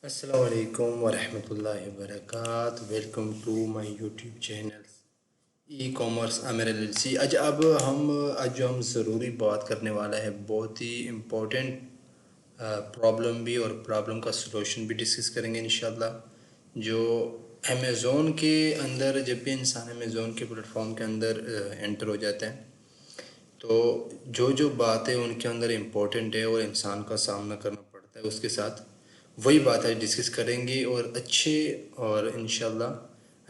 अस्सलाम वालेकुम वरहमतुल्लाहि वबरकातुहू। Welcome to my YouTube channel E commerce Amir LLC. आज जो हम ज़रूरी बात करने वाला है, बहुत ही इम्पोर्टेंट प्रॉब्लम भी, और प्रॉब्लम का सलूशन भी डिस्कस करेंगे इंशाल्लाह। जो अमेज़ोन के अंदर, जब भी इंसान अमेज़ोन के प्लेटफॉर्म के अंदर एंटर हो जाता है, तो जो जो बातें उनके अंदर इम्पोर्टेंट है और इंसान का सामना करना पड़ता है उसके साथ, वही बात आज डिस्कस करेंगे और अच्छे और इंशाल्लाह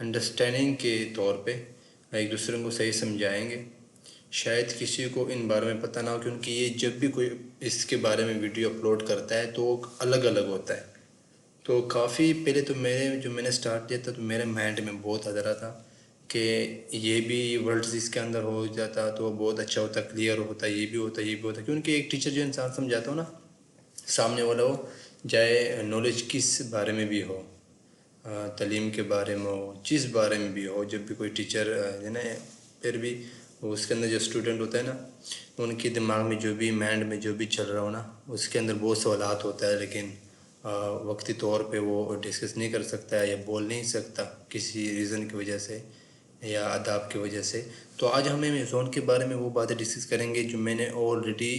अंडरस्टैंडिंग के तौर पे एक दूसरे को सही समझाएंगे। शायद किसी को इन बारे में पता ना हो, क्योंकि ये जब भी कोई इसके बारे में वीडियो अपलोड करता है तो अलग अलग होता है। तो काफ़ी पहले तो मैंने स्टार्ट किया था तो मेरे माइंड में बहुत आ रहा था कि ये भी वर्ड्स इसके अंदर हो जाता तो बहुत अच्छा होता, क्लियर होता, ये भी होता, ये भी होता। क्योंकि एक टीचर जो इंसान समझाता हो ना, सामने वाला हो, चाहे नॉलेज किस बारे में भी हो, तालीम के बारे में हो, जिस बारे में भी हो, जब भी कोई टीचर है ना, फिर भी उसके अंदर जो स्टूडेंट होता है ना, उनके दिमाग में जो भी, माइंड में जो भी चल रहा हो ना, उसके अंदर बहुत सवालात होता है, लेकिन वक्ती तौर पे वो डिस्कस नहीं कर सकता है या बोल नहीं सकता किसी रीज़न की वजह से या आदाब की वजह से। तो आज हम अमेज़ोन के बारे में वो बातें डिस्कस करेंगे जो मैंने ऑलरेडी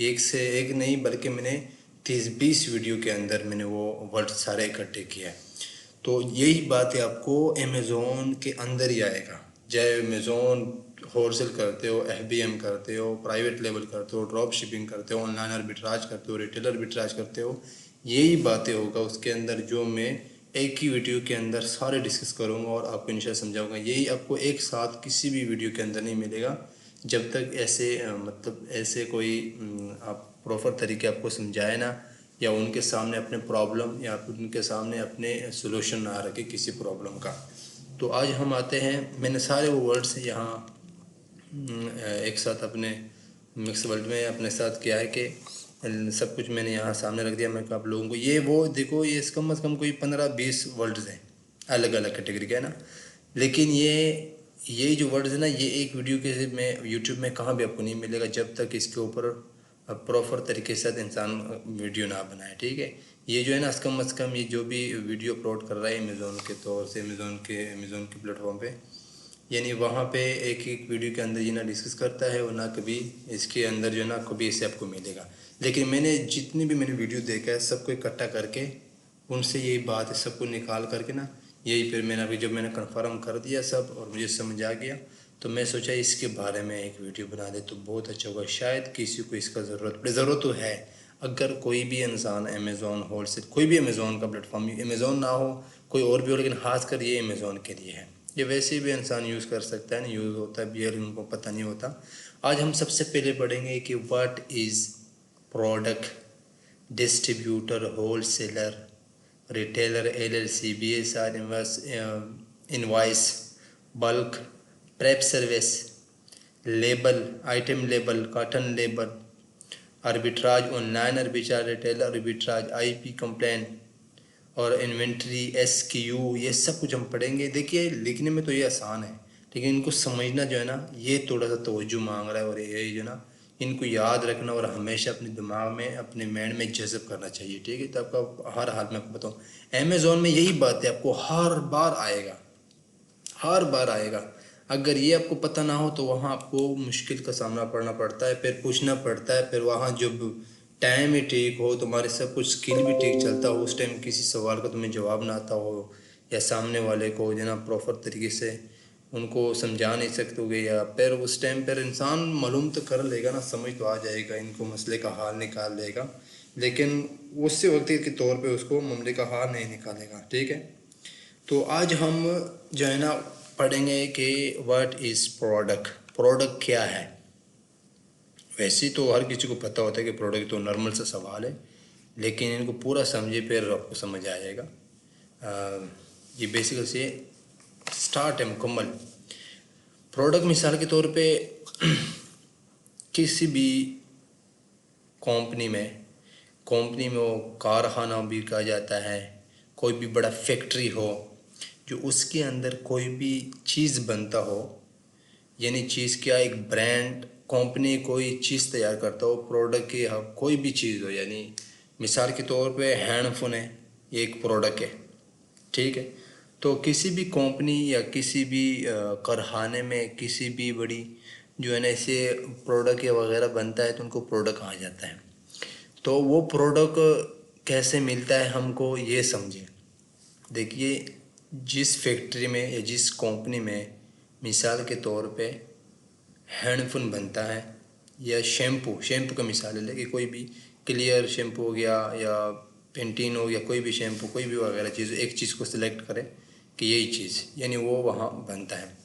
एक से एक नहीं, बल्कि मैंने 30-20 वीडियो के अंदर मैंने वो वर्ड सारे इकट्ठे किए हैं। तो यही बातें आपको अमेज़ोन के अंदर ही आएगा, चाहे अमेज़ोन होलसेल करते हो, एफबीएम करते हो, प्राइवेट लेवल करते हो, ड्रॉप शिपिंग करते हो, ऑनलाइन आर्बिट्राज करते हो, रिटेलर आर्बिट्राज करते हो, यही बातें होगा उसके अंदर जो मैं एक ही वीडियो के अंदर सारे डिस्कस करूँगा और आपको इंशाल्लाह समझाऊंगा। यही आपको एक साथ किसी भी वीडियो के अंदर नहीं मिलेगा, जब तक ऐसे मतलब ऐसे कोई आप प्रॉपर तरीके आपको समझाए ना, या उनके सामने अपने प्रॉब्लम या उनके सामने अपने सोल्यूशन ना रखे किसी प्रॉब्लम का। तो आज हम आते हैं, मैंने सारे वो वर्ड्स यहाँ एक साथ अपने मिक्स वर्ल्ड में अपने साथ किया है कि सब कुछ मैंने यहाँ सामने रख दिया। मैं आप लोगों को ये वो देखो, ये कम से कम कोई 15-20 वर्ड्स हैं अलग अलग कैटेगरी के, है ना। लेकिन ये जो वर्ड्स है ना, ये एक वीडियो के में यूट्यूब में कहाँ भी आपको नहीं मिलेगा जब तक इसके ऊपर प्रॉपर तरीके से इंसान वीडियो ना बनाए, ठीक है। ये जो है ना, कम से कम ये जो भी वीडियो अपलोड कर रहा है अमेज़ोन के तौर से, अमेज़ोन के प्लेटफॉर्म पे, यानी वहाँ पे एक एक वीडियो के अंदर ये ना डिस्कस करता है और ना कभी इसके अंदर जो है ना कभी इसे आपको मिलेगा। लेकिन मैंने जितनी भी मैंने वीडियो देखा है, सबको इकट्ठा करके उनसे यही बात है, सबको निकाल करके ना, यही फिर मैंने अभी जब मैंने कंफर्म कर दिया सब और मुझे समझ आ गया, तो मैं सोचा इसके बारे में एक वीडियो बना दे तो बहुत अच्छा होगा। शायद किसी को इसका ज़रूरत तो है। अगर कोई भी इंसान अमेज़ोन होलसेल, कोई भी अमेज़ोन का प्लेटफॉर्म, अमेज़ोन ना हो कोई और भी हो, लेकिन खासकर ये अमेज़ोन के लिए है। ये वैसे भी इंसान यूज़ कर सकता है ना, यूज़ होता है भी, उनको पता नहीं होता। आज हम सबसे पहले पढ़ेंगे कि what is product, distributor, wholesaler, retailer, LLC, BSR, invoice, bulk, prep service, label, item label, cotton label, arbitrage, online arbitrage, retailer arbitrage, IP complain और इन्वेंट्री, एसक्यू, ये सब कुछ हम पढ़ेंगे। देखिए लिखने में तो ये आसान है, लेकिन इनको समझना जो है ना, ये थोड़ा सा तवज्जो मांग रहा है, और ये जो ना, इनको याद रखना और हमेशा अपने दिमाग में, अपने माइंड में जज़ब करना चाहिए, ठीक है। तो आपका हर हाल में आपको बताऊँ, अमेज़ोन में यही बात है, आपको हर बार आएगा, हर बार आएगा। अगर ये आपको पता ना हो तो वहाँ आपको मुश्किल का सामना करना पड़ता है, फिर पूछना पड़ता है, फिर वहाँ जब टाइम ही ठीक हो, तुम्हारे सब कुछ स्किल भी ठीक चलता हो, उस टाइम किसी सवाल का तुम्हें जवाब ना आता हो, या सामने वाले को जो ना प्रॉपर तरीके से उनको समझा नहीं सकते हो, या फिर उस टाइम पर इंसान मालूम तो कर लेगा ना, समझ तो आ जाएगा, इनको मसले का हाल निकाल लेगा, लेकिन उससे वक्त के तौर पे उसको मामले का हाल नहीं निकालेगा, ठीक है। तो आज हम जो है ना पढ़ेंगे कि व्हाट इज़ प्रोडक्ट, प्रोडक्ट क्या है। वैसे तो हर किसी को पता होता है कि प्रोडक्ट तो नॉर्मल सा सवाल है, लेकिन इनको पूरा समझे फिर आपको समझ आ जाएगा। ये बेसिकल से स्टार्ट है मुकम्मल। प्रोडक्ट मिसाल के तौर पे किसी भी कंपनी में वो कारखाना भी कहा जाता है, कोई भी बड़ा फैक्ट्री हो, जो उसके अंदर कोई भी चीज़ बनता हो, यानी चीज़ क्या, एक ब्रांड कंपनी कोई चीज़ तैयार करता हो, प्रोडक्ट की कोई भी चीज़ हो, यानी मिसाल के तौर पे हैंडफोन है, ये एक प्रोडक्ट है, ठीक है। तो किसी भी कंपनी या किसी भी कारखाने में किसी भी बड़ी जो है ना ऐसे प्रोडक्ट या वगैरह बनता है तो उनको प्रोडक्ट कहा जाता है। तो वो प्रोडक्ट कैसे मिलता है हमको ये समझिए। देखिए, जिस फैक्ट्री में या जिस कंपनी में मिसाल के तौर पे हैंडफोन बनता है या शैम्पू का मिसाल ले कि कोई भी क्लियर शैम्पू हो गया या पेंटीन हो गया, कोई भी शैम्पू कोई भी वगैरह चीज़, एक चीज़ को सिलेक्ट करें कि यही चीज़ यानी वो वहाँ बनता है।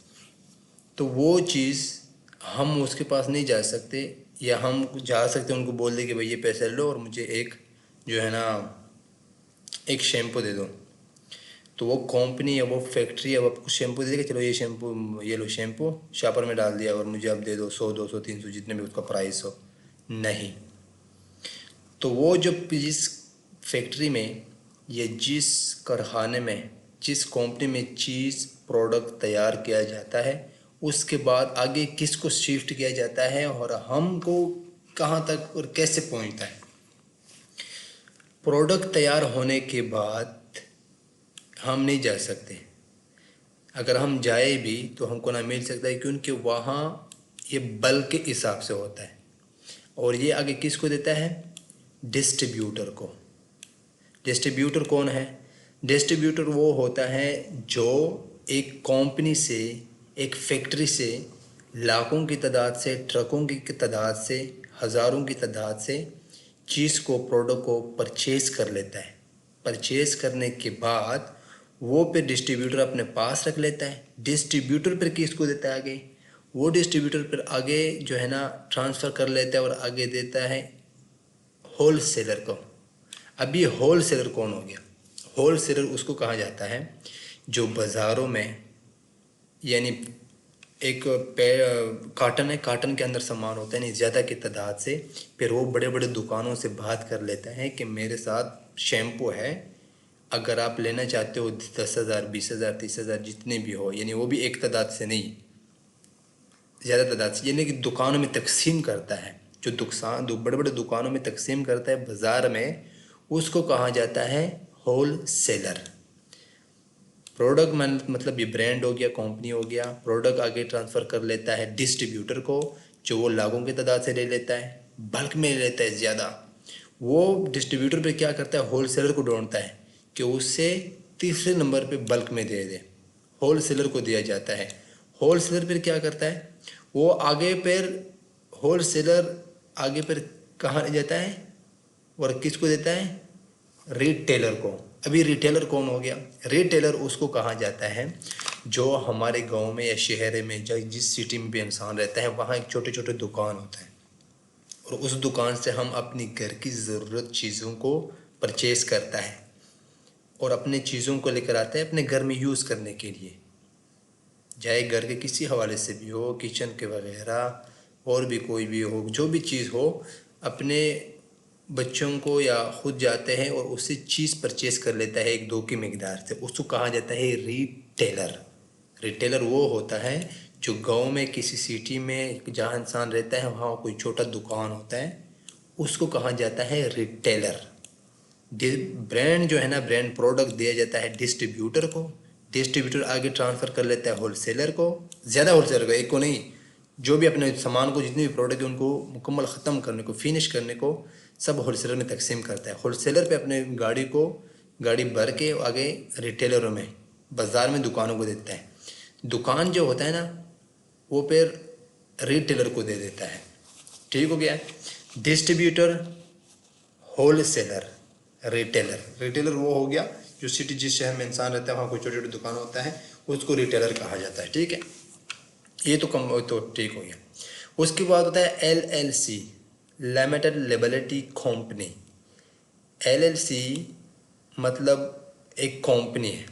तो वो चीज़ हम उसके पास नहीं जा सकते, या हम जा सकते उनको बोल दे कि भाई ये पैसे लो और मुझे एक जो है ना एक शैम्पू दे दो। तो वो कंपनी या वो फैक्ट्री अब आपको शैम्पू दे देगा, चलो ये शैम्पू ये लो, शैम्पू शापर में डाल दिया और मुझे अब दे दो 100 200 300 जितने भी उसका प्राइस हो। नहीं, तो वो जो जिस फैक्ट्री में या जिस कारखाने में जिस कंपनी में चीज़ प्रोडक्ट तैयार किया जाता है उसके बाद आगे किसको शिफ्ट किया जाता है और हमको कहाँ तक और कैसे पहुँचता है। प्रोडक्ट तैयार होने के बाद हम नहीं जा सकते, अगर हम जाए भी तो हमको ना मिल सकता है क्योंकि वहाँ ये बल्क के हिसाब से होता है और ये आगे किसको देता है, डिस्ट्रीब्यूटर को। डिस्ट्रीब्यूटर कौन है, डिस्ट्रीब्यूटर वो होता है जो एक कंपनी से एक फैक्ट्री से लाखों की तादाद से ट्रकों की तादाद से हज़ारों की तादाद से चीज़ को प्रोडक्ट को परचेज़ कर लेता है। परचेज़ करने के बाद वो फिर डिस्ट्रीब्यूटर अपने पास रख लेता है। डिस्ट्रीब्यूटर फिर किसको देता है आगे, वो डिस्ट्रीब्यूटर फिर आगे जो है ना ट्रांसफ़र कर लेता है और आगे देता है होल सेलर को। अब ये होल सेलर कौन हो गया, होल सेलर उसको कहा जाता है जो बाज़ारों में यानी एक काटन है, काटन के अंदर सामान होता है नहीं ज़्यादा की तादाद से, फिर वो बड़े बड़े दुकानों से बात कर लेता है कि मेरे साथ शैम्पू है, अगर आप लेना चाहते हो 10,000 20,000 30,000 जितने भी हो, यानी वो भी एक तादाद से नहीं ज़्यादा तादाद से, यानी कि दुकानों में तकसीम करता है। जो बड़े बड़े दुकानों में तकसीम करता है बाज़ार में, उसको कहा जाता है होल सेलर। प्रोडक्ट मतलब ये ब्रांड हो गया, कंपनी हो गया, प्रोडक्ट आगे ट्रांसफ़र कर लेता है डिस्ट्रीब्यूटर को जो वो लाखों की तादाद से ले लेता है, बल्क में ले लेता है ज़्यादा। वो डिस्ट्रीब्यूटर पे क्या करता है, होल सेलर को ढूंढता है कि उससे तीसरे नंबर पे बल्क में दे दे, होल सेलर को दिया जाता है। होल सेलर फिर क्या करता है, वो आगे फिर होल सेलर आगे फिर कहाँ ले जाता है और किसको देता है, रिटेलर को। अभी रिटेलर कौन हो गया, रिटेलर उसको कहा जाता है जो हमारे गांव में या शहर में जिस सिटी में भी इंसान रहता है वहाँ एक छोटे छोटे दुकान होता है और उस दुकान से हम अपनी घर की ज़रूरत चीज़ों को परचेज़ करता है और अपने चीज़ों को लेकर आता है अपने घर में यूज़ करने के लिए, चाहे घर के किसी हवाले से भी हो, किचन के वगैरह और भी कोई भी हो, जो भी चीज़ हो, अपने बच्चों को या खुद जाते हैं और उससे चीज़ परचेज़ कर लेता है एक दो की मिकदार से, उसको कहा जाता है रिटेलर। रिटेलर वो होता है जो गांव में किसी सिटी में जहाँ इंसान रहता है वहाँ कोई छोटा दुकान होता है, उसको कहा जाता है रिटेलर। ब्रांड जो है ना, ब्रांड प्रोडक्ट दिया जाता है डिस्ट्रीब्यूटर को, डिस्ट्रीब्यूटर आगे ट्रांसफ़र कर लेता है होलसेलर को, ज़्यादा होलसेलर को, एक को नहीं, जो भी अपने सामान को जितने भी प्रोडक्ट है उनको मुकम्मल ख़त्म करने को, फिनिश करने को सब होलसेलर में तकसीम करता है। होलसेलर पे अपने गाड़ी भर के आगे रिटेलरों में बाज़ार में दुकानों को देता है। दुकान जो होता है ना वो फिर रिटेलर को दे देता है। ठीक हो गया, डिस्ट्रीब्यूटर, होलसेलर, रिटेलर। रिटेलर वो हो गया जो सिटी जिस शहर में इंसान रहता है वहाँ कोई छोटी छोटी दुकान होता है, उसको रिटेलर कहा जाता है। ठीक है, ये तो ठीक हो गया। उसके बाद होता है LLC, limited liability company. LLC मतलब एक कंपनी है,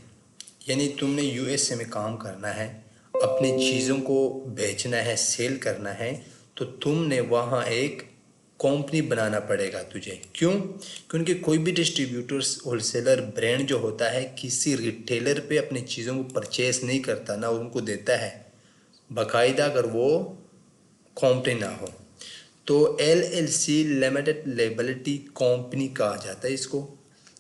यानी तुमने USA में काम करना है, अपनी चीज़ों को बेचना है, सेल करना है, तो तुमने वहाँ एक कंपनी बनाना पड़ेगा तुझे। क्यों, क्योंकि कोई भी डिस्ट्रीब्यूटर्स होलसेलर ब्रांड जो होता है किसी रिटेलर पे अपनी चीज़ों को परचेस नहीं करता, ना उनको देता है बाकायदा अगर वो कंपनी ना हो। तो LLC लिमिटेड लायबिलिटी कंपनी कहा जाता है इसको।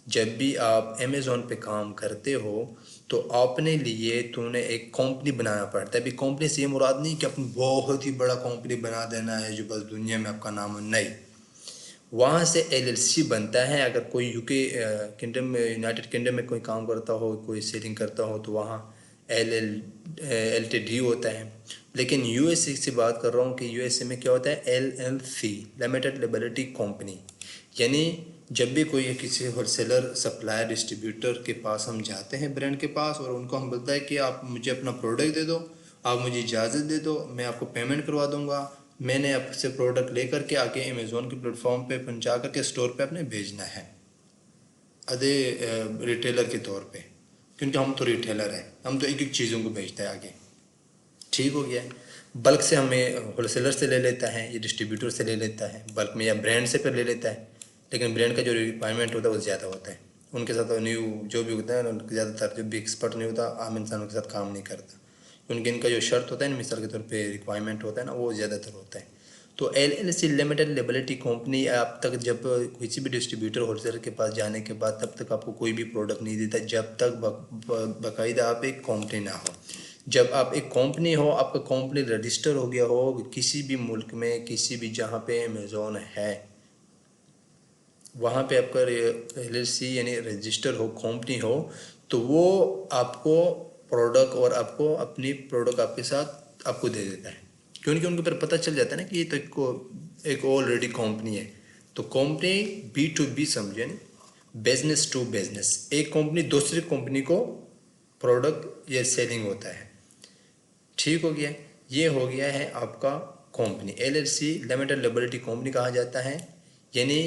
जब भी आप अमेज़ोन पे काम करते हो तो अपने लिए तूने एक कंपनी बनाना पड़ता है। अभी कंपनी से ये मुराद नहीं कि अपनी बहुत ही बड़ा कंपनी बना देना है जो बस दुनिया में आपका नाम हो, नहीं। वहाँ से एलएलसी बनता है। अगर कोई यूके किंगडम में, यूनाइटेड किंगडम में कोई काम करता हो, कोई सेलिंग करता हो, तो वहाँ एलटीडी होता है। लेकिन यूएसए से बात कर रहा हूँ कि यूएसए में क्या होता है, एलएलसी, लिमिटेड लायबिलिटी कंपनी। यानी जब भी कोई किसी होलसेलर, सप्लायर, डिस्ट्रीब्यूटर के पास हम जाते हैं, ब्रांड के पास, और उनको हम बोलता है कि आप मुझे अपना प्रोडक्ट दे दो, आप मुझे इजाज़त दे दो, मैं आपको पेमेंट करवा दूंगा, मैंने आपसे प्रोडक्ट लेकर के आके अमेज़ोन के प्लेटफॉर्म पे पहुंचा करके स्टोर पे अपने भेजना है अदे रिटेलर के तौर पे, क्योंकि हम तो रिटेलर हैं, हम तो एक एक चीज़ों को भेजते हैं आगे। ठीक हो गया। बल्क से हमें होलसेलर से ले लेता है, या डिस्ट्रीब्यूटर से ले लेता है बल्क में, या ब्रांड से फिर ले लेता है। लेकिन ब्रांड का जो रिक्वायरमेंट होता है वो ज़्यादा होता है, उनके साथ न्यू जो भी होता है उनके ज़्यादातर जो भी एक्सपर्ट नहीं होता, आम इंसानों के साथ काम नहीं करता, क्योंकि इनका जो शर्त होता है ना, मिसाल के तौर पे रिक्वायरमेंट होता है ना, वो ज़्यादातर होता है। तो एलएलसी, लिमिटेड लायबिलिटी कंपनी, आप तक जब किसी भी डिस्ट्रीब्यूटर होलसेलर के पास जाने के बाद तब तक आपको कोई भी प्रोडक्ट नहीं देता जब तक बाकायदा आप एक कंपनी ना हो। जब आप एक कंपनी हो, आपका कंपनी रजिस्टर हो गया हो किसी भी मुल्क में, किसी भी जहाँ पे अमेज़ोन है, वहाँ पे आपका एलएलसी यानी रजिस्टर हो, कंपनी हो, तो वो आपको प्रोडक्ट, और आपको अपनी प्रोडक्ट आपके साथ आपको दे देता है, क्योंकि उनको फिर पता चल जाता है ना कि ये तो एक ऑलरेडी कंपनी है। तो कंपनी बी टू बी समझे, बिजनेस टू बिजनेस, एक कंपनी दूसरी कंपनी को प्रोडक्ट या सेलिंग होता है। ठीक हो गया। ये हो गया है आपका company, LLC, limited liability company कहा जाता है। यानी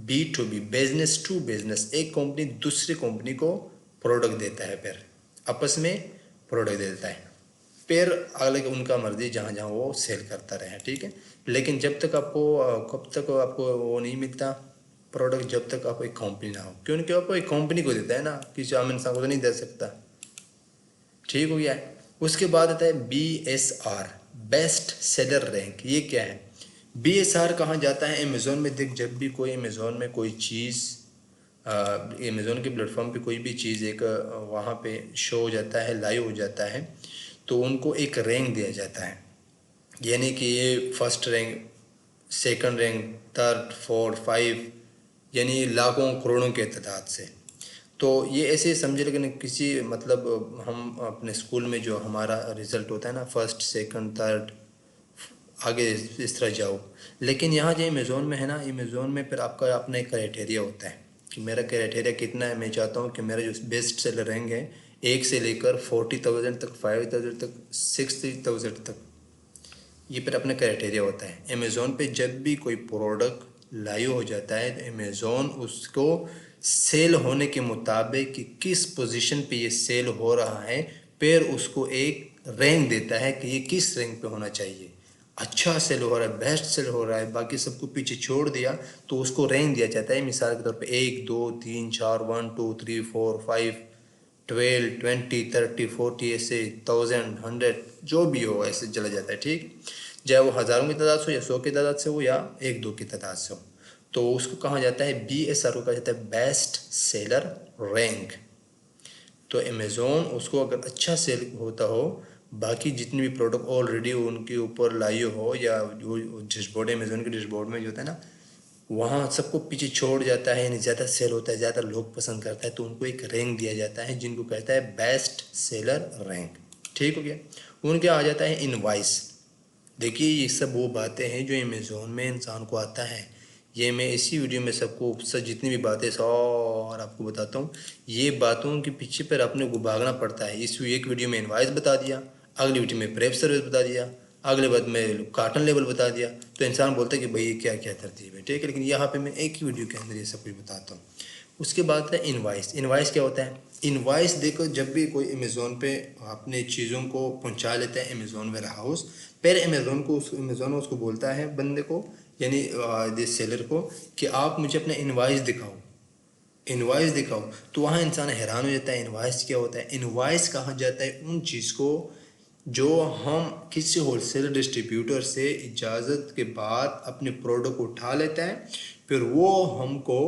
B to B, business to business, एक कंपनी दूसरी कंपनी को प्रोडक्ट देता है, फिर आपस में प्रोडक्ट देता है, फिर अगले उनका मर्जी जहाँ जहाँ वो सेल करता रहे। ठीक है। लेकिन जब तक आपको कब तक आपको वो नहीं मिलता प्रोडक्ट, जब तक आप एक कंपनी ना हो, क्योंकि आपको एक कंपनी को देता है ना, किसी आम इंसान को तो नहीं दे सकता। ठीक हो गया है। उसके बाद आता है B S R, best seller rank. ये क्या है? बी एस आर कहाँ जाता है? अमेज़ोन में देख, जब भी कोई अमेज़ोन में कोई चीज़, अमेज़ोन के प्लेटफॉर्म पे कोई भी चीज़ एक वहाँ पे शो हो जाता है, लाइव हो जाता है, तो उनको एक रैंक दिया जाता है। यानी कि ये first rank, second rank, third, fourth, five, यानी लाखों करोड़ों के तादाद से। तो ये ऐसे समझे, लेकिन किसी मतलब हम अपने स्कूल में जो हमारा रिज़ल्ट होता है ना, फर्स्ट, सेकंड, थर्ड, आगे इस तरह जाओ। लेकिन यहाँ जो अमेज़ोन में है ना, अमेज़ोन में फिर आपका अपना एक क्राइटेरिया होता है कि मेरा क्राइटेरिया कितना है। मैं चाहता हूँ कि मेरा जो बेस्ट सेलर रैंक है, 1 से लेकर 40,000 तक, 5,000 तक, 60,000 तक, ये फिर अपना क्राइटेरिया होता है। अमेज़ोन पे जब भी कोई प्रोडक्ट लाइव हो जाता है तो अमेज़ोन उसको सेल होने के मुताबिक कि किस पोजीशन पे ये सेल हो रहा है, फिर उसको एक रैंक देता है कि ये किस रैंक पे होना चाहिए। अच्छा सेल हो रहा है, बेस्ट सेल हो रहा है, बाकी सबको पीछे छोड़ दिया, तो उसको रैंक दिया जाता है। मिसाल के तौर पे 1 2 3 4, 1 2 3 4 5, 12 20 30 40, ऐसे 1000 100 जो भी हो ऐसे चला जाता है। ठीक, चाहे वो हज़ारों की तादाद से हो, या 100 की तादाद से हो, या 1 2 की तादाद से हो, तो उसको कहा जाता है बी एस आर को कहा जाता है बेस्ट सेलर रैंक। तो अमेज़ोन उसको अगर अच्छा सेल होता हो, बाकी जितने भी प्रोडक्ट ऑलरेडी उनके ऊपर लाइव हो, या जो डैशबोर्ड, अमेज़ोन के डैशबोर्ड में जो होता है ना, वहाँ सबको पीछे छोड़ जाता है, यानी ज़्यादा सेल होता है, ज़्यादा लोग पसंद करता है, तो उनको एक रैंक दिया जाता है जिनको कहता है बेस्ट सेलर रैंक। ठीक हो गया। उनके आ जाता है इनवाइस। देखिए, ये सब वो बातें हैं जो अमेज़ोन में इंसान को आता है। ये मैं इसी वीडियो में सबको सब जितनी भी बातें और आपको बताता हूँ, ये बातों के पीछे पर अपने को भागना पड़ता है। इस एक वीडियो में इनवाइस बता दिया, अगली वीडियो में प्रेप सर्विस बता दिया, अगले बाद में कार्टन लेवल बता दिया, तो इंसान बोलता है कि भाई ये क्या क्या तरतीब है। ठीक है, लेकिन यहाँ पे मैं एक ही वीडियो के अंदर ये सब कुछ बताता हूँ। उसके बाद है इनवाइस। इनवाइस क्या होता है? इनवाइस देखो, जब भी कोई अमेज़ोन पे अपने चीज़ों को पहुंचा लेता है अमेज़ोन वेयर हाउस, फिर अमेज़ोन उसको बोलता है बंदे को, यानी जिस सेलर को, कि आप मुझे अपना इनवाइस दिखाओ, इनवाइस दिखाओ। तो वहाँ इंसान हैरान हो जाता है, इनवाइस क्या होता है? इनवाइस कहा जाता है उन चीज़ को जो हम किसी होलसेल डिस्ट्रीब्यूटर से इजाज़त के बाद अपने प्रोडक्ट उठा लेते हैं, फिर वो हमको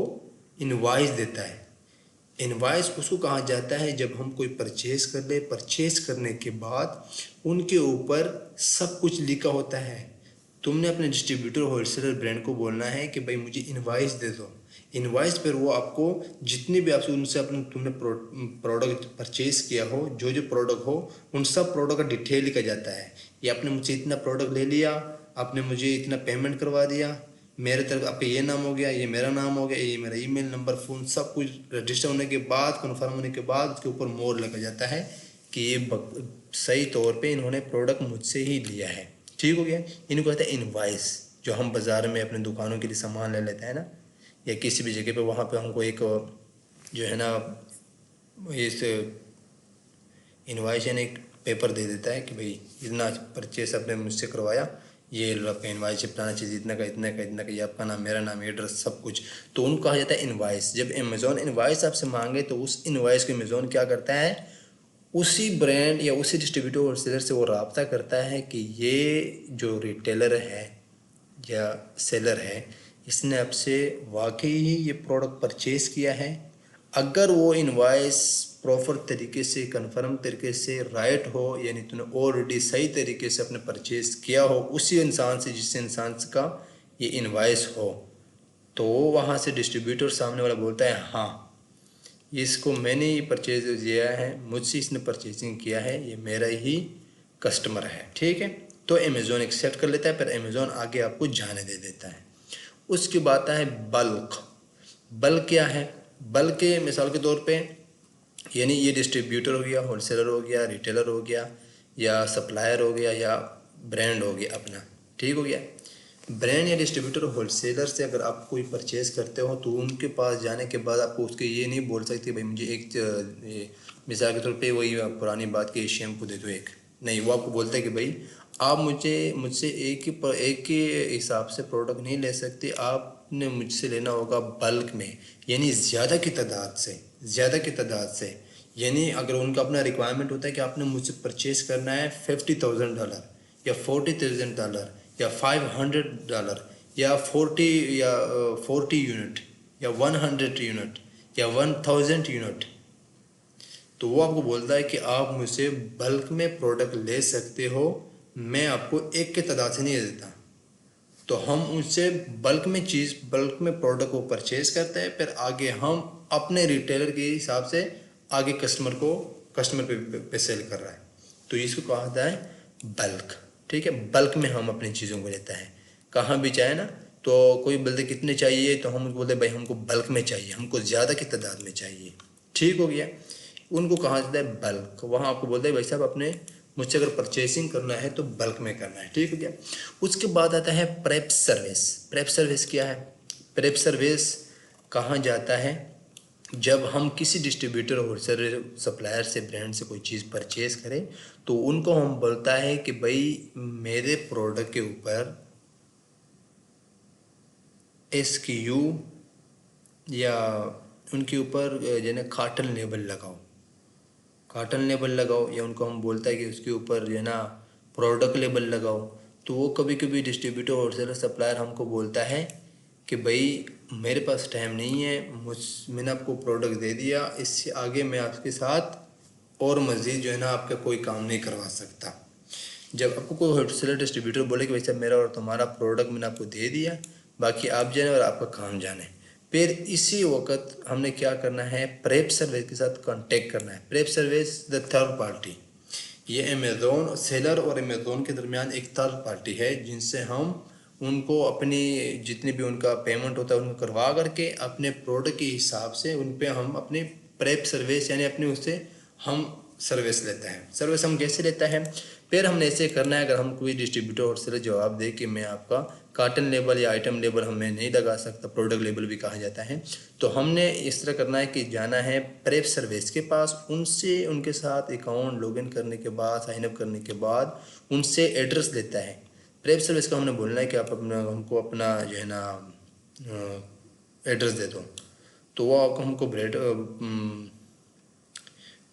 इनवाइस देता है। इनवाइस उसको कहा जाता है जब हम कोई परचेज़ कर ले, परचेज़ करने के बाद उनके ऊपर सब कुछ लिखा होता है। तुमने अपने डिस्ट्रीब्यूटर होलसेलर ब्रांड को बोलना है कि भाई मुझे इनवाइस दे दो। इनवाइस पर वो आपको जितनी भी आपसे उनसे अपने तुमने प्रोडक्ट परचेज़ किया हो, जो जो प्रोडक्ट हो, उन सब प्रोडक्ट का डिटेल लिखा जाता है। ये आपने मुझसे इतना प्रोडक्ट ले लिया, आपने मुझे इतना पेमेंट करवा दिया, मेरे तरफ आपका ये नाम हो गया, ये मेरा नाम हो गया, ये मेरा ईमेल नंबर, फ़ोन, सब कुछ रजिस्टर होने के बाद, कन्फर्म होने के बाद उसके ऊपर मोहर लगा जाता है कि ये सही तौर पे इन्होंने प्रोडक्ट मुझसे ही लिया है। ठीक हो गया। इनको कहते हैं इनवाइस। जो हम बाज़ार में अपने दुकानों के लिए सामान ले लेते हैं ना, या किसी भी जगह पे, वहाँ पे हमको एक जो है ना इस इनवाइस यानी एक पेपर दे देता है कि भाई इतना परचेस आपने मुझसे करवाया, ये आपका इनवाइस फलाना चीज़ इतना का इतना का इतना का, ये आपका नाम, मेरा नाम, एड्रेस, सब कुछ। तो उनको कहा जाता है इनवाइस। जब अमेज़ॉन इनवाइस आपसे मांगे तो उस इनवाइस को अमेज़ॉन क्या करता है, उसी ब्रांड या उसी डिस्ट्रीब्यूटर होलसेलर से वो रब्ता करता है कि ये जो रिटेलर है या सेलर है, इसने आपसे वाकई ही ये प्रोडक्ट परचेज़ किया है। अगर वो इनवाइस प्रॉपर तरीके से, कन्फर्म तरीके से राइट हो, यानी तूने ऑलरेडी सही तरीके से अपने परचेज़ किया हो उसी इंसान से जिस इंसान का ये इनवाइस हो, तो वहाँ से डिस्ट्रीब्यूटर सामने वाला बोलता है हाँ, इसको मैंने ही परचेज किया है, मुझसे इसने परचेजिंग किया है, ये मेरा ही कस्टमर है। ठीक है। तो अमेज़ॉन एक्सेप्ट कर लेता है, फिर अमेज़ॉन आगे आपको जाने दे देता है। उसकी बात है बल्क। बल्क क्या है? बल्क के मिसाल के तौर पे, यानी ये डिस्ट्रीब्यूटर हो गया, होलसेलर हो गया, रिटेलर हो गया, या सप्लायर हो गया, या ब्रांड हो गया अपना। ठीक हो गया। ब्रांड या डिस्ट्रीब्यूटर होलसेलर से अगर आप कोई परचेज करते हो तो उनके पास जाने के बाद आपको उसके ये नहीं बोल सकते भाई मुझे एक मिसाल के तौर पे वही पुरानी बात की शैम्पू दे दो एक। नहीं, वो आपको बोलता है कि भाई आप मुझसे एक ही हिसाब से प्रोडक्ट नहीं ले सकते, आपने मुझसे लेना होगा बल्क में, यानी ज़्यादा की तादाद से। यानी अगर उनका अपना रिक्वायरमेंट होता है कि आपने मुझसे परचेज़ करना है $50,000 या $40,000 या $500 या 40 यूनिट या 100 यूनिट या 1000 यूनिट, तो वो आपको बोलता है कि आप मुझसे बल्क में प्रोडक्ट ले सकते हो, मैं आपको एक के तादाद से नहीं देता। तो हम उनसे बल्क में प्रोडक्ट को परचेज करते हैं, फिर आगे हम अपने रिटेलर के हिसाब से आगे कस्टमर पे सेल कर रहा है। तो इसको कहा जाता है बल्क। ठीक है। बल्क में हम अपनी चीज़ों को लेते हैं, कहाँ भी चाहे ना। तो कोई बोलते कितने चाहिए, तो हम बोलते भाई हमको बल्क में चाहिए, हमको ज़्यादा की तादाद में चाहिए। ठीक हो गया। उनको कहा जाता है बल्क। वहाँ आपको बोलते हैं भाई साहब अपने मुझसे अगर परचेसिंग करना है तो बल्क में करना है। ठीक हो गया। उसके बाद आता है प्रेप सर्विस। प्रेप सर्विस क्या है? प्रेप सर्विस कहाँ जाता है जब हम किसी डिस्ट्रीब्यूटर होलसेलर सप्लायर से, ब्रांड से कोई चीज़ परचेज करें, तो उनको हम बोलता है कि भाई मेरे प्रोडक्ट के ऊपर SKU या उनके ऊपर जो है कार्टन लेबल लगाओ, या उनको हम बोलता है कि उसके ऊपर जो है ना प्रोडक्ट लेबल लगाओ। तो वो कभी कभी डिस्ट्रीब्यूटर होलसेलर सप्लायर हमको बोलता है कि भाई मेरे पास टाइम नहीं है, मैंने आपको प्रोडक्ट दे दिया, इससे आगे मैं आपके साथ और मज़ीद जो है ना आपका कोई काम नहीं करवा सकता। जब आपको कोई होलसेलर डिस्ट्रीब्यूटर बोले कि भाई साहब मेरा और तुम्हारा प्रोडक्ट मैंने आपको दे दिया, बाकी आप जाने और आपका काम जाने, फिर इसी वक्त हमने क्या करना है, प्रेप सर्विस के साथ कांटेक्ट करना है। Prep service the third party, ये अमेज़ॉन सेलर और अमेज़ॉन के दरमियान एक थर्ड पार्टी है, जिनसे हम उनको अपनी जितनी भी उनका पेमेंट होता है उनको करवा करके अपने प्रोडक्ट के हिसाब से उन पे हम अपनी प्रेप सर्विस यानी अपने उससे हम सर्विस लेते हैं। सर्विस हम कैसे लेता है, फिर हमने ऐसे करना है, अगर हम कोई डिस्ट्रीब्यूटर और सेलर जवाब दे कि मैं आपका कार्टन लेबल या आइटम लेबल हमें नहीं लगा सकता, प्रोडक्ट लेबल भी कहा जाता है, तो हमने इस तरह करना है कि जाना है प्रेप सर्विस के पास, उनसे उनके साथ अकाउंट लॉगिन करने के बाद, साइन अप करने के बाद उनसे एड्रेस लेता है। प्रेप सर्विस को हमने बोलना है कि आप हमको अपना जो है ना एड्रेस दे दो, तो वो हमको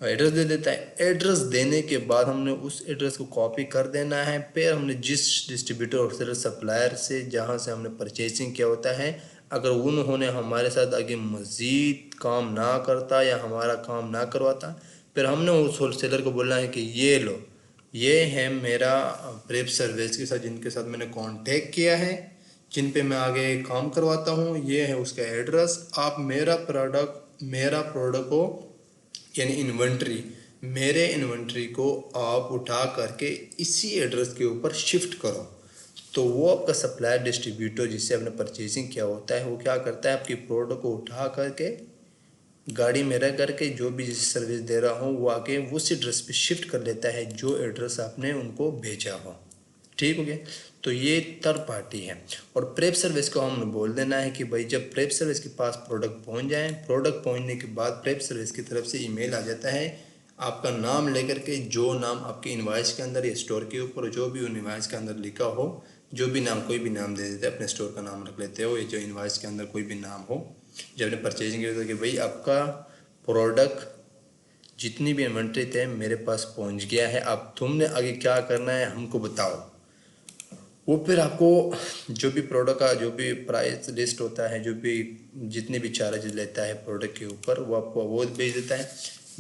एड्रेस दे देता है। एड्रेस देने के बाद हमने उस एड्रेस को कॉपी कर देना है, फिर हमने जिस डिस्ट्रीब्यूटर और सप्लायर से जहाँ से हमने परचेसिंग किया होता है अगर उन्होंने हमारे साथ आगे मज़ीद काम ना करता या हमारा काम ना करवाता, फिर हमने उस होलसेलर को बोलना है कि ये लो, ये है मेरा प्रेप सर्विस के साथ जिनके साथ मैंने कांटेक्ट किया है, जिन पे मैं आगे काम करवाता हूँ, ये है उसका एड्रेस, आप मेरा प्रोडक्ट को यानी इन्वेंट्री, मेरे इन्वेंट्री को आप उठा करके इसी एड्रेस के ऊपर शिफ्ट करो। तो वो आपका सप्लायर डिस्ट्रीब्यूटर जिससे आपने परचेजिंग किया होता है, वो क्या करता है, आपकी प्रोडक्ट को उठा करके गाड़ी में रख करके जो भी जिस सर्विस दे रहा हूँ वो आके उस एड्रेस पे शिफ्ट कर लेता है जो एड्रेस आपने उनको भेजा हो। ठीक हो गया। तो ये थर्ड पार्टी है। और प्रेप सर्विस को हमने बोल देना है कि भाई जब प्रेप सर्विस के पास प्रोडक्ट पहुंच जाए, प्रोडक्ट पहुंचने के बाद प्रेप सर्विस की तरफ से ईमेल आ जाता है आपका नाम लेकर के, जो नाम आपके इनवॉइस के अंदर या स्टोर के ऊपर जो भी इनवॉइस के अंदर लिखा हो, जो भी नाम, कोई भी नाम दे देते हैं, अपने स्टोर का नाम रख लेते हो या जो इनवॉइस के अंदर कोई भी नाम हो, जब आपने परचेजिंग की कि भाई आपका प्रोडक्ट जितनी भी इन्वेंट्री थे मेरे पास पहुंच गया है, अब तुमने आगे क्या करना है हमको बताओ। वो फिर आपको जो भी प्रोडक्ट का जो भी प्राइस लिस्ट होता है, जो भी जितने भी चार्जेस लेता है प्रोडक्ट के ऊपर, वो आपको वो भेज देता है।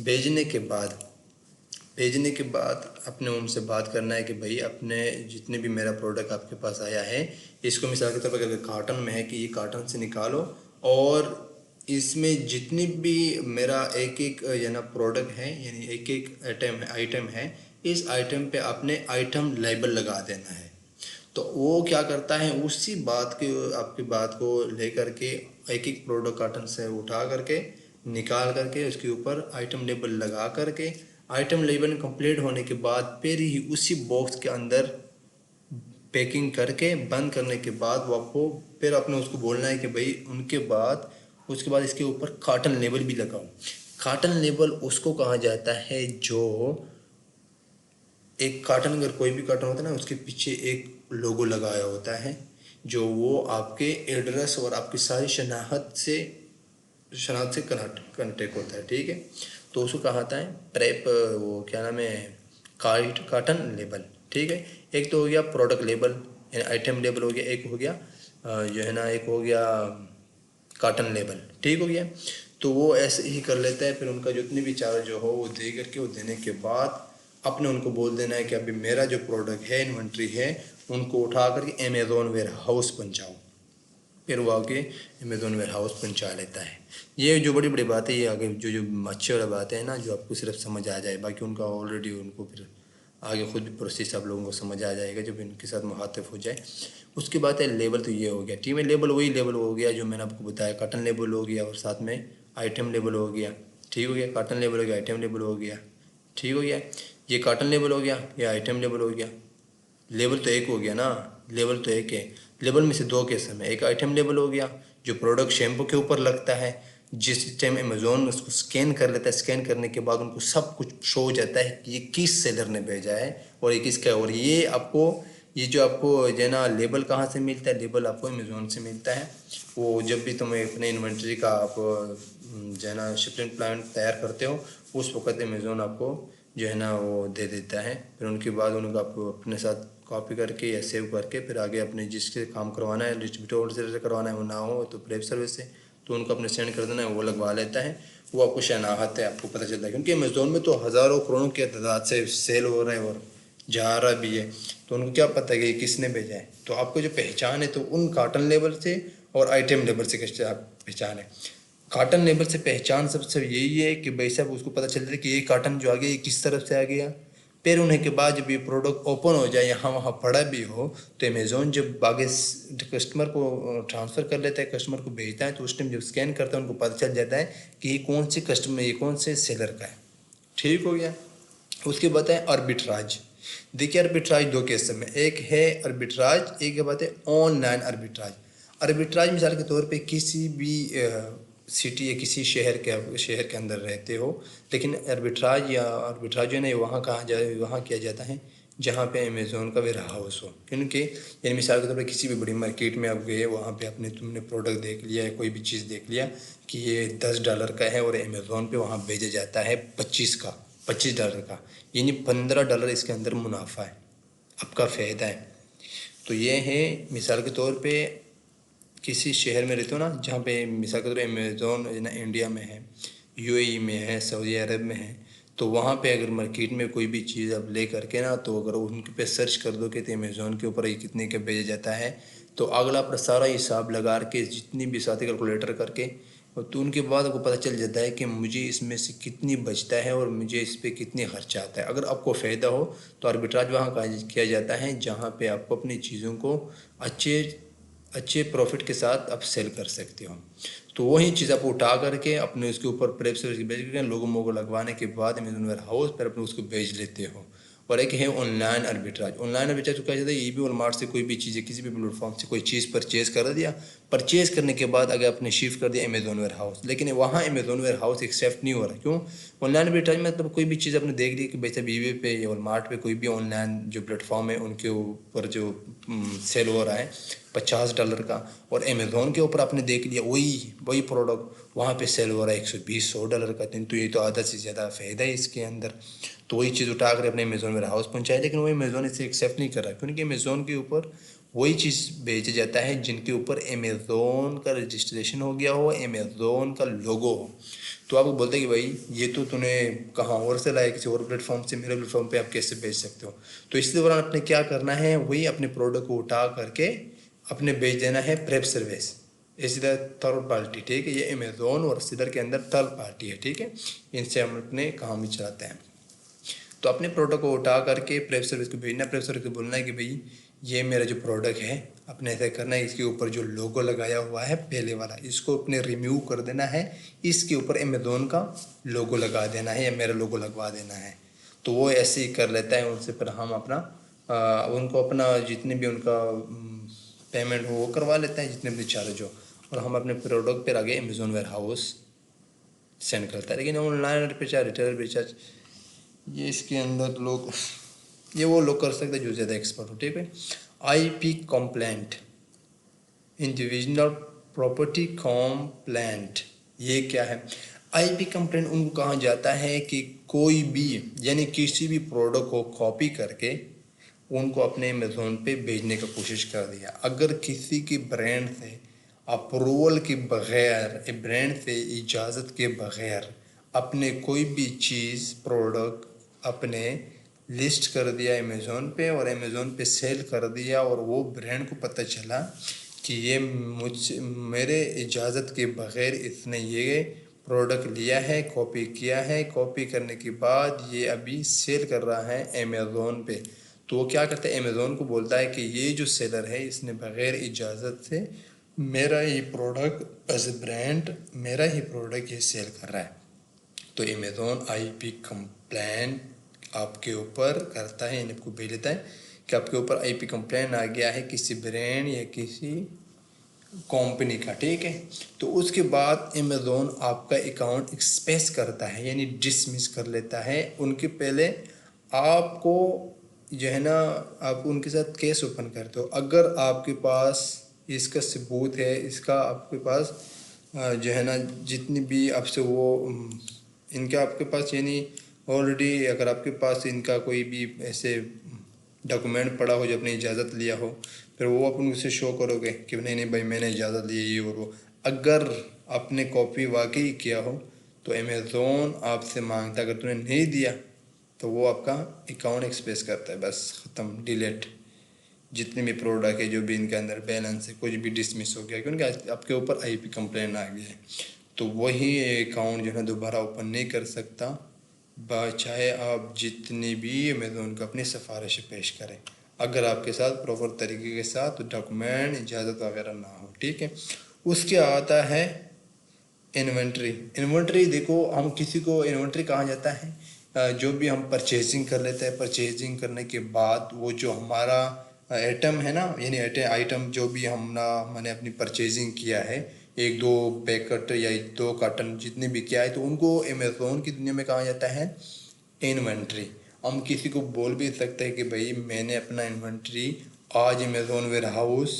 भेजने के बाद अपने उनसे बात करना है कि भाई अपने जितने भी मेरा प्रोडक्ट आपके पास आया है, इसको मिसाल के तौर पर अगर कार्टन में है कि ये कार्टन से निकालो और इसमें जितनी भी मेरा एक एक यानी प्रोडक्ट है, यानी एक एक आइटम है, इस आइटम पे आपने आइटम लेबल लगा देना है। तो वो क्या करता है, उसी बात के आपकी बात को लेकर के एक एक प्रोडक्ट कार्टन से उठा करके निकाल करके उसके ऊपर आइटम लेबल लगा करके, आइटम लेबल कंप्लीट होने के बाद फिर ही उसी बॉक्स के अंदर पैकिंग करके बंद करने के बाद वो आपको फिर अपने उसको बोलना है कि भाई उसके बाद इसके ऊपर कार्टन लेबल भी लगाओ। कार्टन लेबल उसको कहा जाता है जो एक कार्टन, अगर कोई भी कार्टन होता है ना, उसके पीछे एक लोगो लगाया होता है जो वो आपके एड्रेस और आपकी सारी शनाख्त से कनेक्ट होता है। ठीक है, तो उसको कहा जाता है प्रेप, वो क्या नाम है, कार्टन लेबल। ठीक है, एक तो हो गया प्रोडक्ट लेबल यानी आइटम लेबल हो गया, एक हो गया जो है ना, एक हो गया कार्टन लेबल। ठीक हो गया। तो वो ऐसे ही कर लेता है, फिर उनका जितनी भी चार्ज जो हो वो दे करके, वो देने के बाद अपने उनको बोल देना है कि अभी मेरा जो प्रोडक्ट है, इन्वेंट्री है, उनको उठा करके अमेज़ॉन वेयर हाउस पहुँचाओ। फिर वो आके अमेज़ॉन वेयर हाउस पहुँचा लेता है। ये जो बड़ी बड़ी बातें, ये आगे जो जो अच्छे वाला बातें हैं ना, जो आपको सिर्फ समझ आ जाए, बाकी उनका ऑलरेडी उनको फिर आगे खुद भी प्रोसेस आप लोगों को समझ आ जाएगा जब इनके साथ मुखातिब हो जाए। उसके बाद है लेबल, तो ये हो गया टीम लेबल, वही लेबल हो गया जो मैंने आपको बताया, कार्टन लेबल हो गया और साथ में आइटम लेबल हो गया। ठीक हो गया, कार्टन लेबल हो गया, आइटम लेबल हो गया। ठीक हो गया, ये कार्टन लेबल हो गया, ये आइटम लेबल हो गया। लेबल तो एक हो गया ना, लेबल तो एक है। लेबल में से दो किस्म है, एक आइटम लेबल हो गया जो प्रोडक्ट शैम्पू के ऊपर लगता है, जिस टाइम अमेज़ॉन उसको स्कैन कर लेता है, स्कैन करने के बाद उनको सब कुछ शो हो जाता है कि ये किस सेलर ने भेजा है और ये किसका है। और ये जो आपको जो है ना लेबल कहाँ से मिलता है, लेबल आपको अमेज़ॉन से मिलता है। वो जब भी तुम्हें अपने इन्वेंट्री का आप जो है ना शिपमेंट प्लान तैयार करते हो, उस वक्त अमेज़ॉन आपको जो है ना वो दे देता है। फिर उनके बाद उनको आपको अपने साथ कॉपी करके या सेव करके फिर आगे अपने जिससे काम करवाना है, डिस्ट्रीब्यूटर होलसेलर से करवाना है, वो ना हो तो प्रेप सर्विस से, तो उनको अपने सेंड कर देना है, वो लगवा लेता है। वो आपको शनाख्त है, आपको पता चलता है, क्योंकि अमेज़ॉन में तो हज़ारों करोड़ों की तादाद से सेल हो रहा है और जा रहा भी है, तो उनको क्या पता है कि किसने भेजा है। तो आपको जो पहचान है तो उन कार्टन लेबल से और आइटम लेबल से कैसे आप पहचान है। कार्टन लेबल से पहचान सबसे यही है कि भाई साहब उसको पता चल रहा है कि ये कार्टन जो आ गया ये किस तरफ से आ गया। फिर होने के बाद जब ये प्रोडक्ट ओपन हो जाए, यहाँ वहाँ पड़ा भी हो, तो अमेज़ॉन जब आगे कस्टमर को ट्रांसफ़र कर लेता है, कस्टमर को भेजता है, तो उस टाइम जब स्कैन करता है उनको पता चल जाता है कि ये कौन से कस्टमर, ये कौन से सेलर का है। ठीक हो गया। उसके बाद है आर्बिट्राज। देखिए आर्बिट्राज दो केस में, एक है आर्बिट्राज, एक है बात है ऑनलाइन आर्बिट्राज। आर्बिट्राज मिसाल के तौर पे किसी भी सिटी या किसी शहर के अंदर रहते हो, लेकिन आर्बिट्राज जो है ना वहाँ किया जाता है जहाँ पे अमेज़ॉन का वेयर हाउस हो। क्योंकि यानी मिसाल के तौर पे किसी भी बड़ी मार्केट में आप गए, वहाँ पे तुमने प्रोडक्ट देख लिया है, कोई भी चीज़ देख लिया कि ये $10 का है और अमेज़ॉन पे वहाँ भेजा जाता है $25 का, यानी $15 इसके अंदर मुनाफा है, आपका फ़ायदा है। तो ये है मिसाल के तौर पे किसी शहर में रहते हो ना, जहाँ पे मिसाल के तौर अमेज़ोन ना इंडिया में है, यूएई में है, सऊदी अरब में है, तो वहाँ पे अगर मार्केट में कोई भी चीज़ आप ले करके ना, तो अगर उनके पे सर्च कर दो कि अमेज़ोन के ऊपर ये कितने का बेचा जाता है, तो अगला अपना सारा हिसाब लगा के जितनी भी साथी कैलकुलेटर करके, तो उनके बाद आपको पता चल जाता है कि मुझे इसमें से कितनी बचता है और मुझे इस पे कितनी खर्चा आता है। अगर आपको फ़ायदा हो तो आर्बिट्राज वहाँ किया जाता है, जहाँ पे आपको अपनी चीज़ों को अच्छे अच्छे प्रॉफिट के साथ आप सेल कर सकते हो। तो वही चीज़ आप उठा करके अपने उसके ऊपर प्रेप सर्विस बेच करके लोगों को लगवाने के बाद अमेज़न वेयर हाउस पर अपने उसको बेच लेते हो। और एक है ऑनलाइन आर्बिट्राज। ऑनलाइन आर्बिट्राज तो क्या जाता है, ये भी वॉलमार्ट से कोई भी चीज़ किसी भी प्लेटफॉर्म से कोई चीज़ परचेज़ कर दिया, परचेज़ करने के बाद अगर आपने शिफ्ट कर दिया अमेज़न वेयर हाउस, लेकिन वहाँ अमेज़न वेयर हाउस एक्सेप्ट नहीं हो रहा। क्यों? ऑनलाइन आर्बिट्राज में मतलब कोई भी चीज़ आपने देख ली कि भाई साहब ईबे पे या वॉलमार्ट पे कोई भी ऑनलाइन जो प्लेटफॉर्म है उनके ऊपर जो सेल हो रहा है $50 का, और अमेज़ोन के ऊपर आपने देख लिया वही वही प्रोडक्ट वहाँ पे सेल हो रहा है $120-100 का, तो ये तो आधा से ज़्यादा फ़ायदा है इसके अंदर। तो वही चीज़ उठा कर अपने अमेज़ोन वेयर हाउस पहुँचाए, लेकिन वही अमेज़ोन इसे एक्सेप्ट नहीं कर रहा, क्योंकि अमेज़ोन के ऊपर वही चीज़ बेचा जाता है जिनके ऊपर अमेज़ोन का रजिस्ट्रेशन हो गया हो, अमेज़ोन का लोगो हो। तो आपको बोलते हैं कि भाई ये तो तूने कहाँ और से लाया, किसी और प्लेटफॉर्म से, मेरे प्लेटफॉर्म पे आप कैसे बेच सकते हो। तो इस दौरान अपने क्या करना है, वही अपने प्रोडक्ट को उठा करके अपने बेच देना है प्रेप सर्विस। इसी तरह थर्ड पार्टी, ठीक है, ये अमेज़ोन और सीडर के अंदर थर्ड पार्टी है, ठीक है, इनसे हम अपने काम भी चलाते हैं। तो अपने प्रोडक्ट को उठा करके प्रेप सर्विस को भेजना, प्रेप सर्विस को बोलना है कि भाई ये मेरा जो प्रोडक्ट है, अपने ऐसे करना है, इसके ऊपर जो लोगो लगाया हुआ है पहले वाला, इसको अपने रिमूव कर देना है, इसके ऊपर अमेज़ोन का लोगो लगा देना है या मेरा लोगो लगवा देना है। तो वो ऐसे ही कर लेता है उनसे, फिर हम अपना उनको अपना जितने भी उनका पेमेंट हो वो करवा लेते हैं, जितने भी चार्ज हो, और हम अपने प्रोडक्ट पर आगे अमेज़ोन वेयर हाउस सेंड करता है। लेकिन ऑनलाइन रिचार्ज, रिटेलर रिचार्ज, ये इसके अंदर लोग, ये वो लोग कर सकते हैं जो ज़्यादा एक्सपर्ट हो, ठीक है। IP complaint, individual property complaint, ये क्या है? आईपी कंप्लेंट उनको कहा जाता है कि कोई भी, यानी किसी भी प्रोडक्ट को कॉपी करके उनको अपने अमेज़ोन पे भेजने का कोशिश कर दिया। अगर किसी की ब्रांड से अप्रूवल के बगैर, ब्रांड से इजाज़त के बगैर अपने कोई भी चीज़ प्रोडक्ट अपने लिस्ट कर दिया अमेज़ोन पे और अमेज़ोन पे सेल कर दिया, और वो ब्रांड को पता चला कि ये मेरे इजाज़त के बगैर इसने ये प्रोडक्ट लिया है, कॉपी किया है, कॉपी करने के बाद ये अभी सेल कर रहा है अमेज़ोन पे, तो वो क्या करता है, अमेज़ोन को बोलता है कि ये जो सेलर है इसने बगैर इजाज़त से मेरा ही प्रोडक्ट एज ए ब्रांड, मेरा ही प्रोडक्ट ये सेल कर रहा है। तो अमेज़ोन आईपी कंप्लेंट आपके ऊपर करता है, इन आपको भेज देता है कि आपके ऊपर आईपी कंप्लेंट आ गया है किसी ब्रांड या किसी कंपनी का, ठीक है। तो उसके बाद अमेज़ोन आपका अकाउंट एक्सपेस करता है, यानी डिसमिस कर लेता है। उनके पहले आपको जो है ना, आप उनके साथ केस ओपन करते हो। अगर आपके पास इसका सबूत है, इसका आपके पास जो है ना, जितनी भी आपसे वो इनका आपके पास, यानी ऑलरेडी अगर आपके पास इनका कोई भी ऐसे डॉक्यूमेंट पड़ा हो जो अपनी इजाज़त लिया हो, फिर वो अपन उसे शो करोगे कि नहीं नहीं भाई मैंने इजाज़त ली ये और वो। अगर आपने कॉपी वाकई किया हो तो अमेज़ोन आपसे मांगता, अगर तूने नहीं दिया तो वो आपका अकाउंट एक्सप्रेस करता है, बस ख़त्म, डिलीट। जितने भी प्रोडक्ट है, जो भी इनके अंदर बैलेंस है, कुछ भी डिसमिस हो गया क्योंकि आपके ऊपर आईपी कंप्लेंट आ गई है। तो वही अकाउंट जो है दोबारा ओपन नहीं कर सकता, चाहे आप जितनी भी अमेज़ोन को अपनी सिफारिश पेश करें, अगर आपके साथ प्रॉपर तरीके के साथ डॉक्यूमेंट, इजाज़त वगैरह ना हो, ठीक है। उसके आता है इन्वेंट्री। इन्वेंट्री देखो, हम किसी को इन्वेंट्री कहा जाता है जो भी हम परचेजिंग कर लेते हैं, परचेजिंग करने के बाद वो जो हमारा आइटम है ना, यानी आइटम जो भी मैंने अपनी परचेजिंग किया है, एक दो पैकेट या एक दो कार्टन जितने भी किया है, तो उनको अमेज़ोन की दुनिया में कहा जाता है इन्वेंट्री। हम किसी को बोल भी सकते हैं कि भाई मैंने अपना इन्वेंट्री आज अमेज़ोन वेयर हाउस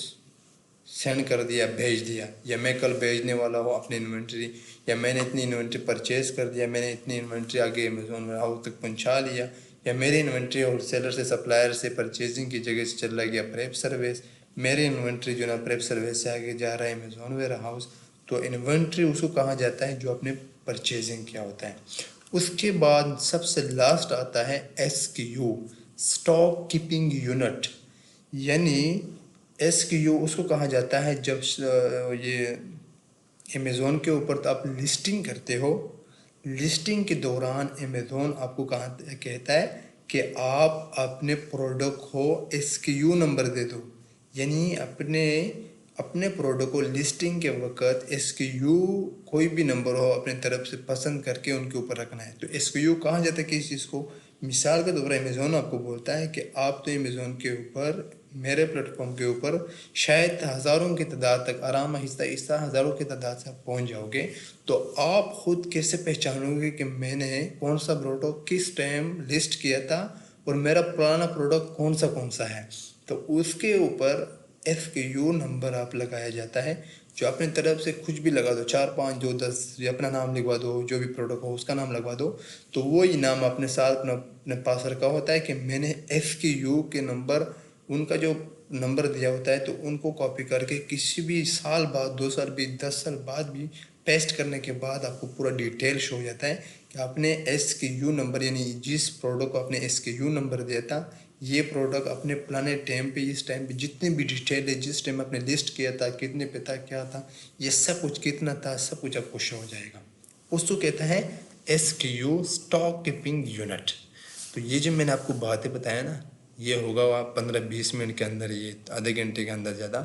सेंड कर दिया, भेज दिया, या मैं कल भेजने वाला हूँ अपनी इन्वेंट्री, या मैंने इतनी इन्वेंट्री परचेज़ कर दिया, मैंने इतनी इन्वेंट्री आगे अमेज़ोन वेयर हाउस तक पहुँचा लिया, या मेरी इन्वेंट्री होलसेलर से, सप्लायर से परचेजिंग की जगह से चला गया प्रेप सर्विस, मेरी इन्वेंट्री जो ना प्रेप सर्विस से आगे जा रहा है अमेजोन वेयर हाउस, तो इन्वेंट्री उसको कहा जाता है जो आपने परचेजिंग किया होता है। उसके बाद सबसे लास्ट आता है SKU, स्टॉक कीपिंग यूनिट, यानी SKU उसको कहा जाता है जब ये अमेज़ोन के ऊपर तो आप लिस्टिंग करते हो, लिस्टिंग के दौरान अमेज़ोन आपको कहा कहता है कि आप अपने प्रोडक्ट को SKU नंबर दे दो, यानी अपने अपने प्रोडक्ट को लिस्टिंग के वक्त SKU कोई भी नंबर हो अपने तरफ से पसंद करके उनके ऊपर रखना है। तो SKU कहा जाता है कि इस चीज़ को, मिसाल के तौर पर अमेज़ोन आपको बोलता है कि आप तो अमेज़ोन के ऊपर, मेरे प्लेटफॉर्म के ऊपर शायद हज़ारों की तादाद तक आराम आहिस्ता आहिस्ता हज़ारों की तादाद से पहुंच जाओगे, तो आप खुद कैसे पहचानोगे कि मैंने कौन सा प्रोडक्ट किस टाइम लिस्ट किया था और मेरा पुराना प्रोडक्ट कौन सा है। तो उसके ऊपर SKU नंबर आप लगाया जाता है, जो अपनी तरफ से कुछ भी लगा दो, 4 5 2 10 या अपना नाम लिखवा दो, जो भी प्रोडक्ट हो उसका नाम लगवा दो, तो वो इनाम अपने साथ अपने पास रखा होता है कि मैंने SKU के नंबर, उनका जो नंबर दिया होता है, तो उनको कॉपी करके किसी भी साल बाद, 2 साल भी, 10 साल बाद भी पेस्ट करने के बाद आपको पूरा डिटेल शो हो जाता है कि आपने SKU नंबर, यानी जिस प्रोडक्ट को आपने SKU नंबर दिया था, ये प्रोडक्ट अपने पुराने टाइम पे, इस टाइम पे जितनी भी डिटेल है, जिस टाइम आपने लिस्ट किया था, कितने पे था, क्या था, ये सब कुछ कितना था, सब कुछ आपको शो हो जाएगा। उसको कहता है SKU, स्टॉक कीपिंग यूनिट। तो ये जो मैंने आपको बातें बताया ना, ये होगा आप 15-20 मिनट के अंदर, ये आधे घंटे के अंदर ज़्यादा,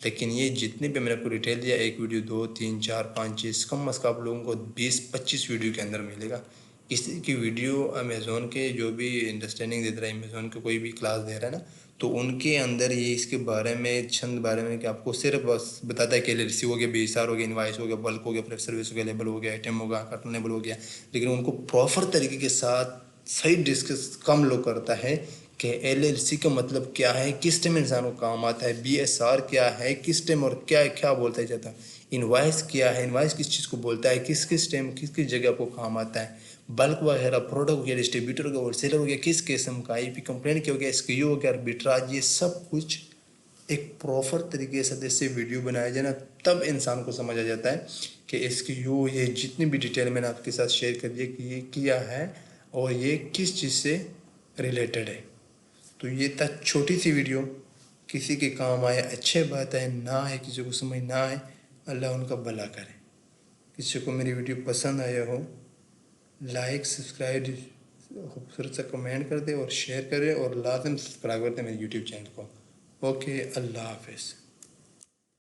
लेकिन ये जितने भी मैंने आपको डिटेल दिया, एक वीडियो 2 3 4 5 6 कम अज़ कम आप लोगों को 20-25 वीडियो के अंदर मिलेगा। इस तरह की वीडियो अमेज़ोन के जो भी अंडरस्टैंडिंग दे रहा है, अमेज़ोन के कोई भी क्लास दे रहा है ना, तो उनके अंदर ये इसके बारे में, छंद बारे में, कि आपको सिर्फ बस बताता है कि LLC हो गया, BSR हो गया, इनवाइस हो गया, बल्क हो गया, प्रेप सर्विस हो गया, लेबल हो गया, आइटम होगा, कार्टन लेबल हो गया, लेकिन उनको प्रॉपर तरीके के साथ सही डिस्कस कम लोग करता है कि LLC का मतलब क्या है, किस टाइम इंसान को काम आता है, BSR क्या है, किस टाइम और क्या क्या बोलता है जाता है, इनवाइस क्या है, इनवाइस किस चीज़ को बोलता है, किस किस टाइम किस किस जगह आपको काम आता है, बल्क वगैरह, प्रोडक्ट हो गया, डिस्ट्रीब्यूटर हो गया, होलसेलर हो गया, किस किस्म का, IP कंप्लेंट क्या हो गया, SKU हो गया, आर्बिट्राज, ये सब कुछ एक प्रॉपर तरीके से जैसे वीडियो बनाया जाए ना, तब इंसान को समझ आ जाता है कि SKU, ये जितनी भी डिटेल मैंने आपके साथ शेयर कर दी कि ये क्या है और ये किस चीज़ से रिलेटेड है। तो ये था छोटी सी वीडियो, किसी के काम आए अच्छे बात है, ना आए किसी को समझ ना आए, अल्लाह उनका भला करे। किसी को मेरी वीडियो पसंद आया हो, लाइक सब्सक्राइब खूबसूरत सा कमेंट कर दे और शेयर करें और लाजम सब्सक्राइब कर दे मेरे यूट्यूब चैनल को। ओके, अल्लाह हाफिज़।